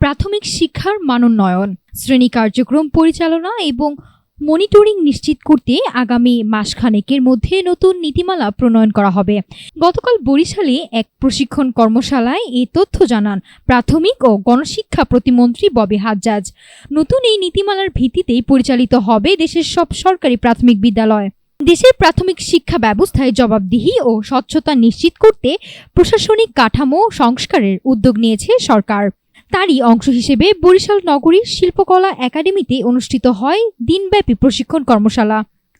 প্রাথমিক শিক্ষার মানোন্নয়ন, শ্রেণী কার্যক্রম পরিচালনা এবং মনিটরিং নিশ্চিত করতে আগামী মাসখানেকের মধ্যে নতুন নীতিমালা প্রণয়ন করা হবে। গতকাল বরিশালে এক প্রশিক্ষণ কর্মশালায় এ তথ্য জানান প্রাথমিক ও গণশিক্ষা প্রতিমন্ত্রী ববি হাজ্জাজ। নতুন এই নীতিমালার ভিত্তিতেই পরিচালিত হবে দেশের সব সরকারি প্রাথমিক বিদ্যালয়। দেশের প্রাথমিক শিক্ষা ব্যবস্থায় জবাবদিহি ও স্বচ্ছতা নিশ্চিত করতে প্রশাসনিক কাঠামো সংস্কারের উদ্যোগ নিয়েছে সরকার। তারই অংশ হিসেবে বরিশাল নগরীর শিল্পকলা একাডেমিতে অনুষ্ঠিত হয় দিনব্যাপী প্রশিক্ষণ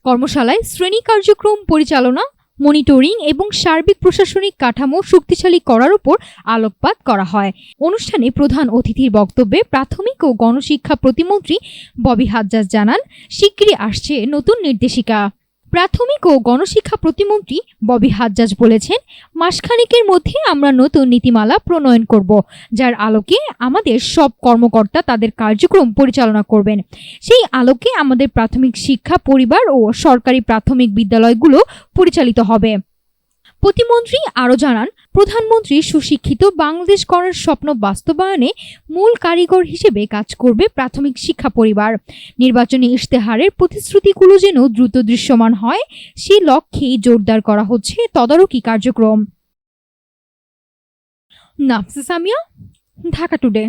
কর্মশালায় শ্রেণী কার্যক্রম পরিচালনা, মনিটরিং এবং সার্বিক প্রশাসনিক কাঠামো শক্তিশালী করার উপর আলোকপাত করা হয়। অনুষ্ঠানে প্রধান অতিথির বক্তব্যে প্রাথমিক ও গণশিক্ষা প্রতিমন্ত্রী ববি হাজ্জাজ জানান, শিগগিরই আসছে নতুন নির্দেশিকা। প্রাথমিক ও গণশিক্ষা প্রতিমন্ত্রী ববি হাজ্জাজ বলেছেন, মাসখানেকের মধ্যে আমরা নতুন নীতিমালা প্রণয়ন করব, যার আলোকে আমাদের সব কর্মকর্তা তাদের কার্যক্রম পরিচালনা করবেন। সেই আলোকে আমাদের প্রাথমিক শিক্ষা পরিবার ও সরকারি প্রাথমিক বিদ্যালয়গুলো পরিচালিত হবে। প্রতিমন্ত্রী আরও জানান, প্রধানমন্ত্রী সুশিক্ষিত বাংলাদেশ করার স্বপ্ন বাস্তবায়নে মূল কারিগর হিসেবে কাজ করবে প্রাথমিক শিক্ষা পরিবার। নির্বাচনী ইশতেহারের প্রতিশ্রুতিগুলো যেন দ্রুত দৃশ্যমান হয়, সেই লক্ষ্যেই জোরদার করা হচ্ছে তদারকি কার্যক্রম। নাফসা সামিয়া, ঢাকা টুডে।